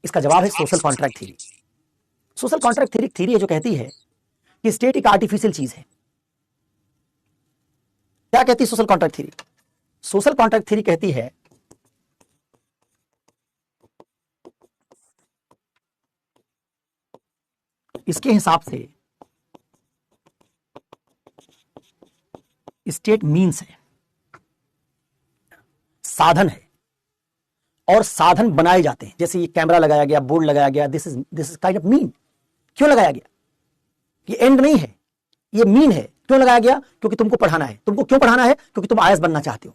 इसका जवाब है social contract theory. Social contract theory theory है जो कहती है कि स्टेट एक आर्टिफिशियल चीज है। क्या कहती है social contract theory? Social contract theory कहती है इसके हिसाब से स्टेट मीन्स है, साधन है, और साधन बनाए जाते हैं। जैसे ये कैमरा लगाया गया, बोर्ड लगाया गया, this is kind of mean. क्यों लगाया गया? ये एंड नहीं है, ये मीन है। क्यों लगाया गया? क्योंकि तुमको पढ़ाना है। तुमको क्यों पढ़ाना है? क्योंकि तुम आईएएस बनना चाहते हो।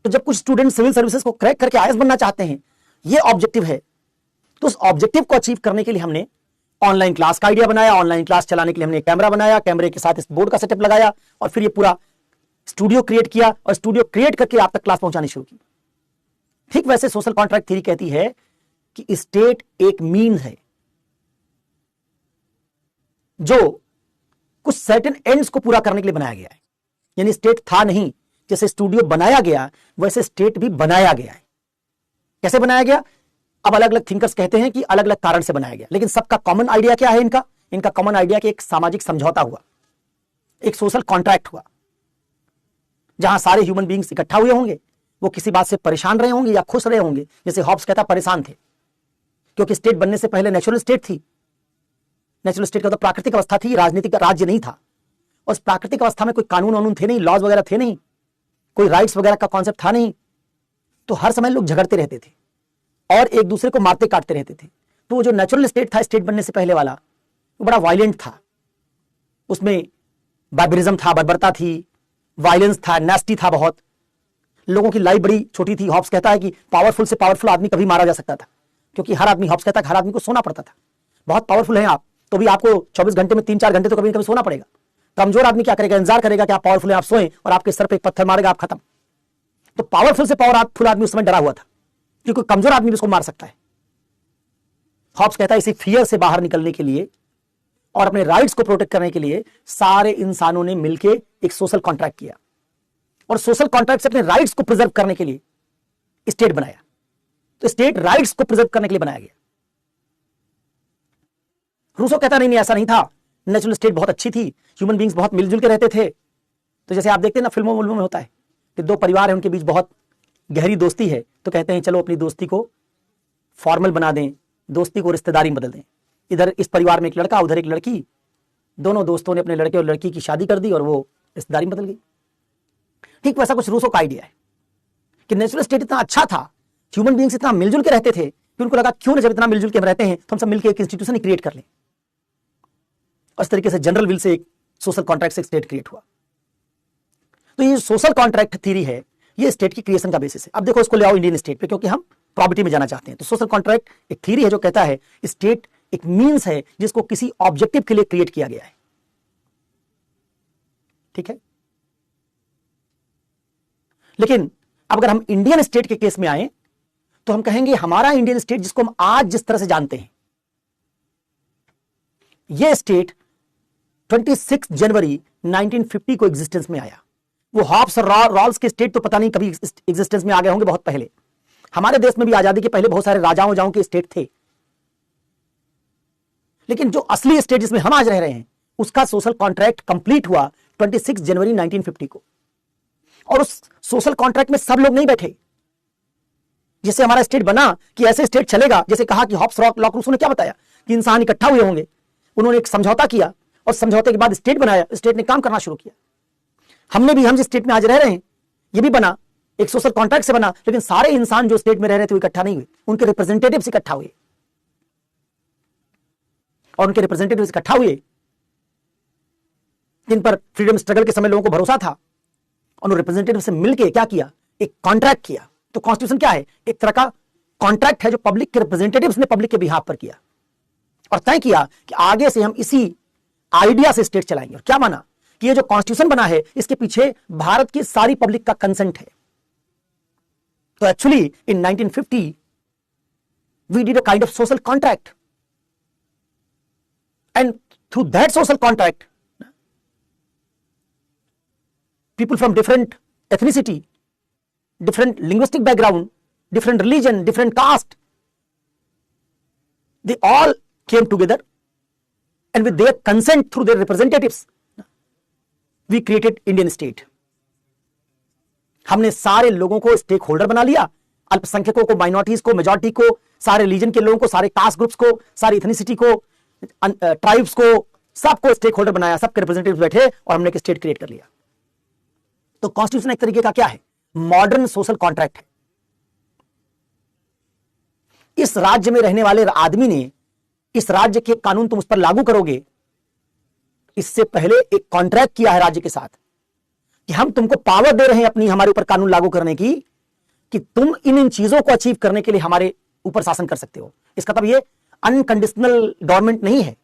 तो जब कुछ स्टूडेंट सिविल सर्विसेज को क्रैक करके आईएएस बनना चाहते हैं, ये ऑब्जेक्टिव है, तो उस ऑब्जेक्टिव को अचीव करने के लिए हमने ऑनलाइन क्लास का आइडिया बनाया। ऑनलाइन क्लास चलाने के लिए हमने कैमरा बनाया, कैमरे के साथ इस बोर्ड का सेटअप लगाया, और फिर ये पूरा स्टूडियो क्रिएट किया, और स्टूडियो क्रिएट करके आप तक क्लास पहुंचानी शुरू की। ठीक वैसे सोशल कॉन्ट्रैक्ट थ्योरी कहती है कि स्टेट एक मीन है जो कुछ सर्टेन एंड्स को पूरा करने के लिए बनाया गया है। यानी स्टेट था नहीं, जैसे स्टूडियो बनाया गया वैसे स्टेट भी बनाया गया है। कैसे बनाया गया? अब अलग अलग थिंकर्स कहते हैं कि अलग अलग कारण से बनाया गया, लेकिन सबका कॉमन आइडिया क्या है? इनका कॉमन आइडिया कि एक सामाजिक समझौता हुआ, एक सोशल कॉन्ट्रैक्ट हुआ, जहां सारे ह्यूमन बींग्स इकट्ठा हुए होंगे। वो किसी बात से परेशान रहे होंगे या खुश रहे होंगे। जैसे हॉब्स कहता परेशान थे, क्योंकि स्टेट बनने से पहले नेचुरल स्टेट थी। नेचुरल स्टेट का मतलब प्राकृतिक अवस्था थी, राजनीतिक राज्य नहीं था। उस प्राकृतिक अवस्था में कोई कानून वानून थे नहीं, लॉज वगैरह थे नहीं, कोई राइट्स वगैरह का कॉन्सेप्ट था नहीं। तो हर समय लोग झगड़ते रहते थे और एक दूसरे को मारते काटते रहते थे। तो वो जो नेचुरल स्टेट था स्टेट बनने से पहले वाला, वो बड़ा वायलेंट था। उसमें बार्बरिज्म था, बर्बरता थी, वायलेंस था, नेस्टी था बहुत। लोगों की लाइफ बड़ी छोटी थी। हॉब्स कहता है कि पावरफुल से पावरफुल आदमी कभी मारा जा सकता था, क्योंकि हर आदमी, हॉब्स कहता है हर आदमी को सोना पड़ता था। बहुत पावरफुल हैं आप, तो भी आपको 24 घंटे में 3-4 घंटे तो कभी कभी सोना पड़ेगा। कमजोर आदमी क्या करेगा? इंतजार करेगा कि आप पावरफुल हैं, आप सोएं, और आपके सर पे एक पत्थर मारेगा, आप खत्म। तो पावरफुल से पावरफुल आदमी उस समय डरा हुआ था, क्योंकि कमजोर आदमी भी उसको मार सकता है। हॉब्स कहता है इसी फियर से बाहर निकलने के लिए और अपने राइट्स को प्रोटेक्ट करने के लिए सारे इंसानों ने मिलकर एक सोशल कॉन्ट्रैक्ट किया, और सोशल कॉन्ट्रैक्ट से अपने राइट्स को प्रिजर्व करने के लिए स्टेट बनाया। तो स्टेट राइट्स को प्रिजर्व करने के लिए बनाया गया। रूसो कहता नहीं ऐसा नहीं था, नेचुरल स्टेट बहुत अच्छी थी, ह्यूमन बींग्स बहुत मिलजुल के रहते थे। तो जैसे आप देखते हैं ना फिल्मों में होता है कि दो परिवार है, उनके बीच बहुत गहरी दोस्ती है, तो कहते हैं चलो अपनी दोस्ती को फॉर्मल बना दें, दोस्ती को रिश्तेदारी में बदल दें। इधर इस परिवार में एक लड़का, उधर एक लड़की, दोनों दोस्तों ने अपने लड़के और लड़की की शादी कर दी और वो रिश्तेदारी में बदल गई। ठीक वैसा कुछ रूसो का आइडिया है कि नेचुरल स्टेट इतना अच्छा था, ह्यूमन बींग्स इतना मिलजुल के रहते थे कि उनको लगा क्यों ना जब इतना मिलजुल के हम रहते हैं तो हम सब मिलकर एक इंस्टीट्यूशन क्रिएट कर लें। और इस तरीके से जनरल विल से एक सोशल कॉन्ट्रैक्ट से स्टेट क्रिएट हुआ। तो ये सोशल कॉन्ट्रैक्ट थ्योरी है, ये स्टेट की क्रिएशन का बेसिस है। अब देखो इसको ले आओ इंडियन स्टेट पे, क्योंकि हम प्रॉपर्टी में जाना चाहते हैं। तो सोशल कॉन्ट्रैक्ट एक थ्योरी है जो कहता है स्टेट एक मीन्स है जिसको किसी ऑब्जेक्टिव के लिए क्रिएट किया गया है। ठीक है, लेकिन अब अगर हम इंडियन स्टेट के केस में आए तो हम कहेंगे हमारा इंडियन स्टेट जिसको हम आज जिस तरह से जानते हैं, यह स्टेट 26 जनवरी 1950 को एग्जिस्टेंस में आया। वो हॉब्स और रॉल्स के स्टेट तो पता नहीं कभी एग्जिस्टेंस में आ गए होंगे, बहुत पहले। हमारे देश में भी आजादी के पहले बहुत सारे राजाओं के स्टेट थे, लेकिन जो असली स्टेट जिसमें हम आज रह रहे हैं उसका सोशल कॉन्ट्रैक्ट कंप्लीट हुआ 26 जनवरी 1950 को। और उस सोशल कॉन्ट्रैक्ट में सब लोग नहीं बैठे। जिससे हमारा स्टेट बना कि ऐसे स्टेट चलेगा, जैसे कहा कि हॉब्स लॉक रूसो ने क्या बताया कि इंसान इकट्ठा हुए होंगे, उन्होंने एक समझौता किया और समझौते के बाद स्टेट बनाया, स्टेट ने काम करना शुरू किया। हमने भी, हम जिस स्टेट में आज रह रहे हैं, ये भी बना एक सोशल कॉन्ट्रैक्ट से बना, लेकिन सारे इंसान जो स्टेट में रह रहे थे वो इकट्ठा नहीं हुए, उनके रिप्रेजेंटेटिव्स इकट्ठा हुए। और उनके रिप्रेजेंटेटिव्स इकट्ठा हुए जिन पर फ्रीडम स्ट्रगल के समय लोगों को भरोसा था, और रिप्रेजेंटेटिव से मिलकर क्या किया? एक कॉन्ट्रैक्ट किया। तो कॉन्स्टिट्यूशन क्या है? एक तरह का कॉन्ट्रैक्ट है जो पब्लिक के रिप्रेजेंटेटिव्स ने पब्लिक के बिहाफ पर किया और तय किया कि आगे से हम इसी आइडिया से स्टेट चलाएंगे। और क्या माना कि ये जो कॉन्स्टिट्यूशन बना है इसके पीछे भारत की सारी पब्लिक का कंसेंट है। तो actually in 1950 we did a kind of social contract, and through that social contract people from different ethnicity, different linguistic background, different religion, different caste, they all came together and with their consent through their representatives we created Indian state. हमने सारे लोगों को stake holder बना लिया, अल्पसंख्यकों को, minorities को, majority को, सारे रीजन के लोगों को, सारे कास्ट ग्रुप्स को, सारी इथनिसिटी को, ट्राइब्स को, सबको स्टेक होल्डर बनाया, सबके रिप्रेजेंटेटिव्स बैठे और हमने एक स्टेट क्रिएट कर लिया. तो कॉन्स्टिट्यूशन एक तरीके का क्या है? मॉडर्न सोशल कॉन्ट्रैक्ट है. इस राज्य में रहने वाले आदमी ने इस राज्य के कानून तुम उस पर लागू करोगे, इससे पहले एक कॉन्ट्रैक्ट किया है राज्य के साथ कि हम तुमको पावर दे रहे हैं अपनी हमारे ऊपर कानून लागू करने की, कि तुम इन चीजों को अचीव करने के लिए हमारे ऊपर शासन कर सकते हो. इसका मतलब ये अनकंडीशनल गवर्नमेंट नहीं है.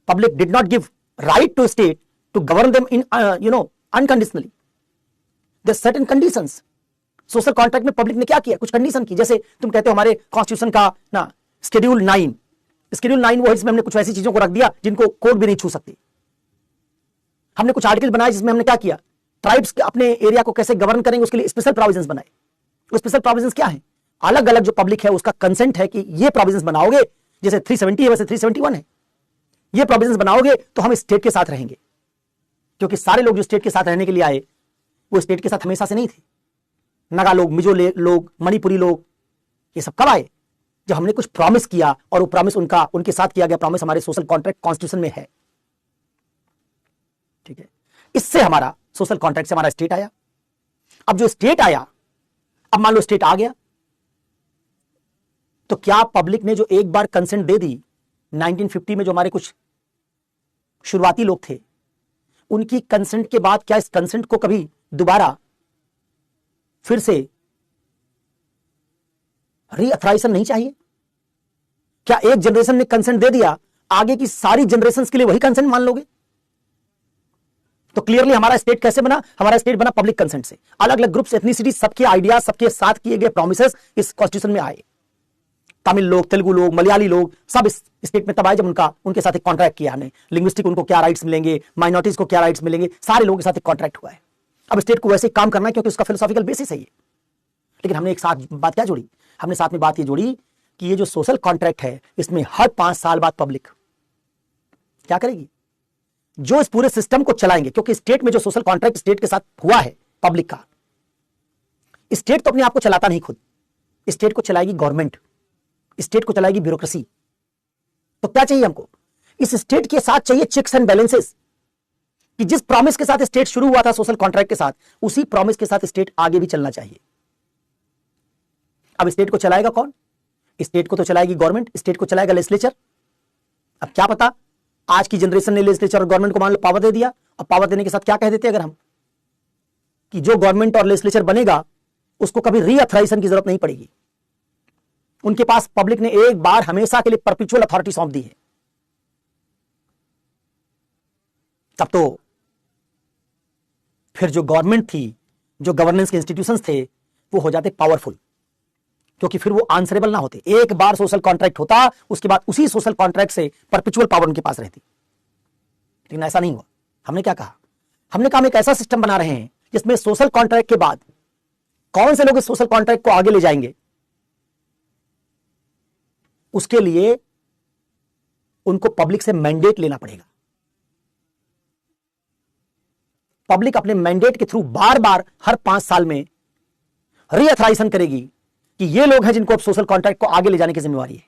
Public did not give right to state to govern them in unconditionally. There certain conditions. Social contract में पब्लिक ने क्या किया? कुछ कंडीशन की. जैसे तुम कहते हो हमारे कॉन्स्टिट्यूशन का ना शेड्यूल 9 वो है जिसमें हमने कुछ ऐसी चीजों को रख दिया जिनको कोर्ट भी नहीं छू सकती. हमने कुछ आर्टिकल बनाए जिसमें हमने क्या किया? ट्राइब्स अपने एरिया को कैसे गवर्न करेंगे उसके लिए स्पेशल प्रोविजंस बनाए. वो स्पेशल प्रोविजंस क्या है? अलग अलग जो पब्लिक है उसका कंसेंट है कि ये प्रोविजंस बनाओगे, जैसे 370 है वैसे 371 है, ये प्रोविजंस बनाओगे तो हम स्टेट के साथ रहेंगे. क्योंकि सारे लोग जो स्टेट के साथ रहने के लिए आए वो स्टेट के साथ हमेशा से नहीं थे. नगा लोग, मिजो लोग, मणिपुरी लोग, ये सब कब आए? जब हमने कुछ प्रॉमिस किया और वो प्रॉमिस उनके साथ किया गया प्रॉमिस हमारे सोशल कॉन्ट्रैक्ट कॉन्स्टिट्यूशन में है. ठीक है, इससे हमारा सोशल कॉन्ट्रैक्ट से हमारा स्टेट आया. अब जो स्टेट आया, अब मान लो स्टेट आ गया, तो क्या पब्लिक ने जो एक बार कंसेंट दे दी 1950 में, जो हमारे कुछ शुरुआती लोग थे, उनकी कंसेंट के बाद क्या इस कंसेंट को कभी दोबारा फिर से रीअथराइजेशन नहीं चाहिए? क्या एक जनरेशन ने कंसेंट दे दिया, आगे की सारी जनरेशन के लिए वही कंसेंट मान लोगे? तो क्लियरली हमारा स्टेट कैसे बना? हमारा स्टेट बना पब्लिक कंसेंट से. अलग अलग ग्रुप्स, एथनिसिटी, सबके आइडियाज, सबके साथ किए गए प्रॉमिसेस इस कॉन्स्टिट्यूशन में आए. तमिल लोग, तेलुगु लोग, मलयाली लोग सब इस स्टेट में तब आए जब उनके साथ एक कॉन्ट्रैक्ट किया हमने. लिंग्विस्टिक उनको क्या राइट्स मिलेंगे, माइनॉरिटीज को क्या राइट्स मिलेंगे, सारे लोगों के साथ एक कॉन्ट्रैक्ट हुआ है. अब स्टेट को वैसे काम करना है क्योंकि उसका फिलोसॉफिकल बेसिस है ये. लेकिन हमने एक साथ बात क्या जोड़ी? हमने साथ में बात ये जोड़ी कि ये जो सोशल कॉन्ट्रैक्ट है इसमें हर 5 साल बाद पब्लिक क्या करेगी? जो इस पूरे सिस्टम को चलाएंगे. क्योंकि स्टेट में जो सोशल कॉन्ट्रैक्ट स्टेट के साथ हुआ है पब्लिक का, स्टेट तो अपने आप को चलाता नहीं खुद, स्टेट को चलाएगी गवर्नमेंट, स्टेट को चलाएगी ब्यूरोक्रेसी. तो क्या चाहिए हमको? इस स्टेट के साथ चाहिए चेक्स एंड बैलेंसेस, कि जिस प्रॉमिस के साथ स्टेट शुरू हुआ था सोशल कॉन्ट्रैक्ट के साथ, उसी प्रॉमिस के साथ स्टेट आगे भी चलना चाहिए. अब स्टेट को चलाएगा कौन? स्टेट को तो चलाएगी गवर्नमेंट, स्टेट को चलाएगा लेजिस्लेचर. अब क्या पता आज की जनरेशन ने लेजिस्लेचर और गवर्नमेंट को मान लो पावर दे दिया, और पावर देने के साथ क्या कह देते अगर हम, कि जो गवर्नमेंट और लेजिस्लेचर बनेगा उसको कभी रीअथराइजेशन की जरूरत नहीं पड़ेगी. उनके पास पब्लिक ने एक बार हमेशा के लिए परपेचुअल अथॉरिटी सौंप दी है. तब तो फिर जो गवर्नमेंट थी, जो गवर्नेंस के इंस्टीट्यूशंस थे, वो हो जाते पावरफुल, क्योंकि फिर वो आंसरेबल ना होते. एक बार सोशल कॉन्ट्रैक्ट होता, उसके बाद उसी सोशल कॉन्ट्रैक्ट से परपेचुअल पावर उनके पास रहती. लेकिन ऐसा नहीं हुआ. हमने क्या कहा? हमने कहा हम एक ऐसा सिस्टम बना रहे हैं जिसमें सोशल कॉन्ट्रैक्ट के बाद कौन से लोग इस सोशल कॉन्ट्रैक्ट को आगे ले जाएंगे, उसके लिए उनको पब्लिक से मैंडेट लेना पड़ेगा. पब्लिक अपने मैंडेट के थ्रू बार बार हर 5 साल में रीअथराइजेशन करेगी कि ये लोग हैं जिनको अब सोशल कॉन्ट्रैक्ट को आगे ले जाने की जिम्मेवारी है.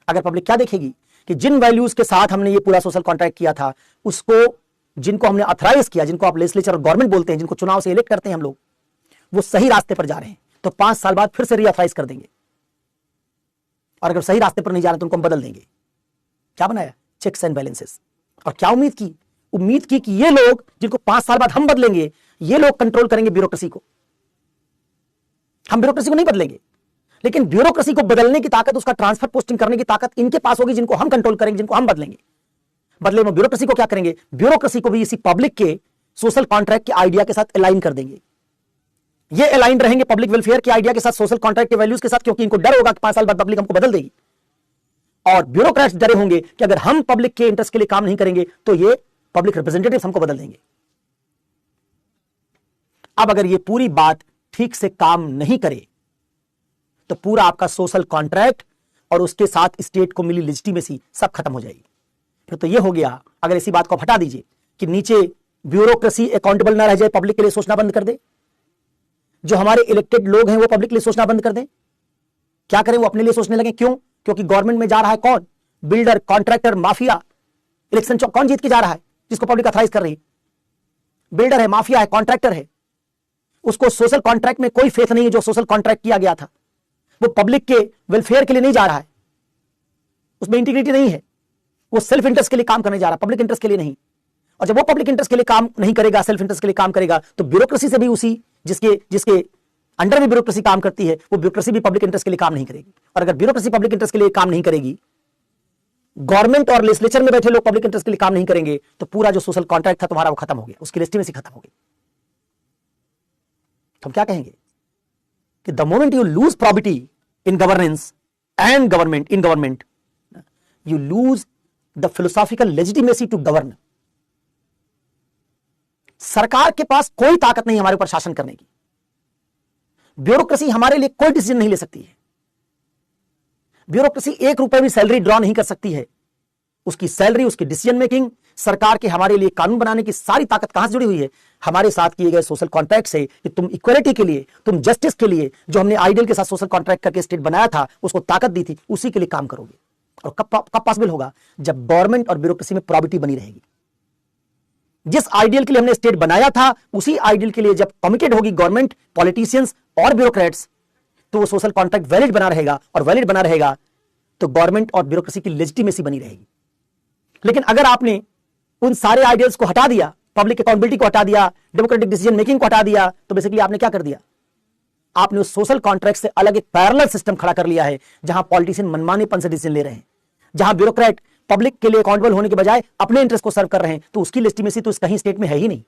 अगर पब्लिक क्या देखेगी कि जिन वैल्यूज के साथ हमने ये पूरा सोशल कॉन्ट्रैक्ट किया था, उसको जिनको हमने अथराइज किया, जिनको आप लेजिस्लेचर और गवर्नमेंट बोलते हैं, जिनको चुनाव से इलेक्ट करते हैं हम लोग, वो सही रास्ते पर जा रहे हैं, तो 5 साल बाद फिर से रीअथराइज कर देंगे. और अगर सही रास्ते पर नहीं जा रहे तो उनको हम बदल देंगे. क्या बनाया? Checks and balances. और क्या उम्मीद की? उम्मीद की कि ये लोग जिनको 5 साल बाद हम बदलेंगे, ये लोग कंट्रोल करेंगे ब्यूरोक्रेसी को. हम ब्यूरोक्रेसी को नहीं बदलेंगे, लेकिन ब्यूरोक्रेसी को बदलने की ताकत, उसका ट्रांसफर पोस्टिंग करने की ताकत इनके पास होगी, जिनको हम कंट्रोल करेंगे, जिनको हम बदलेंगे. बदले में ब्यूरोक्रेसी को क्या करेंगे? ब्यूरोक्रेसी को भी इसी पब्लिक के सोशल कॉन्ट्रैक्ट के आइडिया के साथ अलाइन कर देंगे. ये अलाइन रहेंगे पब्लिक वेलफेयर के आइडिया के साथ, सोशल कॉन्ट्रैक्ट के वैल्यूज के साथ, क्योंकि इनको डर होगा कि 5 साल बाद पब्लिक हमको बदल देगी. और ब्यूरोक्रेट्स डरे होंगे कि अगर हम पब्लिक के इंटरेस्ट के लिए काम नहीं करेंगे तो ये पब्लिक रिप्रेजेंटेटिव्स हमको बदल देंगे. अब अगर ये पूरी बात ठीक से काम नहीं करे तो पूरा आपका सोशल कॉन्ट्रैक्ट और उसके साथ स्टेट को मिली लेजिटिमेसी सब खत्म हो जाएगी। फिर तो ये हो गया, अगर इसी बात को हटा दीजिए कि नीचे ब्यूरोक्रेसी अकाउंटेबल ना रह जाए, पब्लिक के लिए सोचना बंद कर दे, जो हमारे इलेक्टेड लोग हैं वो पब्लिक के लिए सोचना बंद कर दें, क्या करें, वो अपने लिए सोचने लगे। क्यों? क्योंकि गवर्नमेंट में जा रहा है कौन? Builder, contractor, mafia. इलेक्शन कौन जीत के जा रहा है? जिसको पब्लिक अथॉराइज कर रही है, बिल्डर है, माफिया है, कॉन्ट्रैक्टर है। उसको सोशल कॉन्ट्रैक्ट में कोई फेथ नहीं है। जो सोशल कॉन्ट्रैक्ट किया गया था वो पब्लिक के वेलफेयर के लिए नहीं जा रहा है, उसमें इंटीग्रिटी नहीं है। वो सेल्फ इंटरेस्ट के लिए काम करने जा रहा है, पब्लिक इंटरेस्ट के लिए नहीं। और जब वो पब्लिक इंटरेस्ट के लिए काम नहीं करेगा, सेल्फ इंटरेस्ट के लिए काम करेगा, तो ब्यूरोक्रेसी से भी उसी जिसके अंडर में ब्यूरोक्रेसी काम करती है, वो ब्यूरोक्रेसी भी पब्लिक इंटरेस्ट के लिए काम नहीं करेगी। और अगर ब्यूरोक्रेसी पब्लिक इंटरेस्ट के लिए काम नहीं करेगी, गवर्नमेंट और लेजिस्लेचर में बैठे लोग पब्लिक इंटरेस्ट के लिए काम नहीं करेंगे, तो पूरा जो सोशल कॉन्ट्रैक्ट था तुम्हारा वो खत्म हो गया, उसकी लेजिटिमेसी खत्म हो गई। हम क्या कहेंगे कि the moment you lose property in governance and government, in government you lose the philosophical legitimacy to govern. सरकार के पास कोई ताकत नहीं हमारे ऊपर शासन करने की। ब्यूरोक्रेसी हमारे लिए कोई डिसीजन नहीं ले सकती है। ब्यूरोक्रेसी 1 रुपए भी सैलरी ड्रॉ नहीं कर सकती है। उसकी सैलरी, उसकी डिसीजन मेकिंग, सरकार के हमारे लिए कानून बनाने की सारी ताकत कहां से जुड़ी हुई है? हमारे साथ किए गए सोशल कॉन्ट्रैक्ट से कि तुम इक्वलिटी के लिए, तुम जस्टिस के लिए, जो हमने आइडियल के साथ सोशल कॉन्ट्रैक्ट करके स्टेट बनाया था, उसको ताकत दी थी, उसी के लिए काम करोगे। और कब पॉसिबल होगा? जब गवर्नमेंट और ब्यूरोक्रेसी में प्रॉबिटी बनी रहेगी। जिस आइडियल के लिए हमने स्टेट बनाया था, उसी आइडियल के लिए जब कमिटेड होगी गवर्नमेंट, पॉलिटिशियंस और ब्यूरोक्रेट्स, तो वो सोशल कॉन्ट्रैक्ट वैलिड बना रहेगा। और वैलिड बना रहेगा तो गवर्नमेंट और ब्यूरोक्रेसी की लेजिटिमेसी बनी रहेगी। लेकिन अगर आपने उन सारे आइडियल्स को हटा दिया, पब्लिक अकाउंटेबिलिटी को हटा दिया, डेमोक्रेटिक डिसीजन मेकिंग को हटा दिया, तो बेसिकली आपने क्या कर दिया? आपने उस सोशल कॉन्ट्रैक्ट से अलग एक पैरेलल सिस्टम खड़ा कर लिया है, जहां पॉलिटिशियन मनमानेपन से डिसीजन ले रहे हैं, जहां ब्यूरोक्रेट पब्लिक के लिए अकाउंटेबल होने के बजाय अपने इंटरेस्ट को सर्व कर रहे हैं। तो उसकी लेजिटिमेसी तो कहीं स्टेट में है ही नहीं।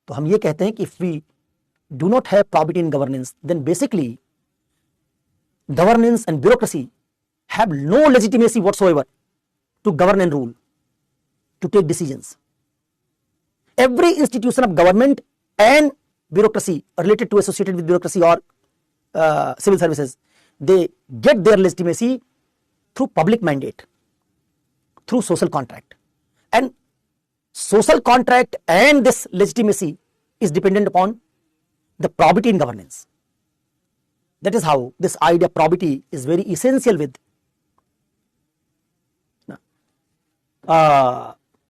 तो हम ये कहते हैं कि if we do not have property in governance, then basically governance and bureaucracy have no legitimacy whatsoever to govern and rule, to take decisions. Every institution of government and bureaucracy related to, associated with bureaucracy or civil services, they get their legitimacy through public mandate, through social contract. And social contract and this legitimacy is dependent upon the probity in governance. That is how this idea of probity is very essential with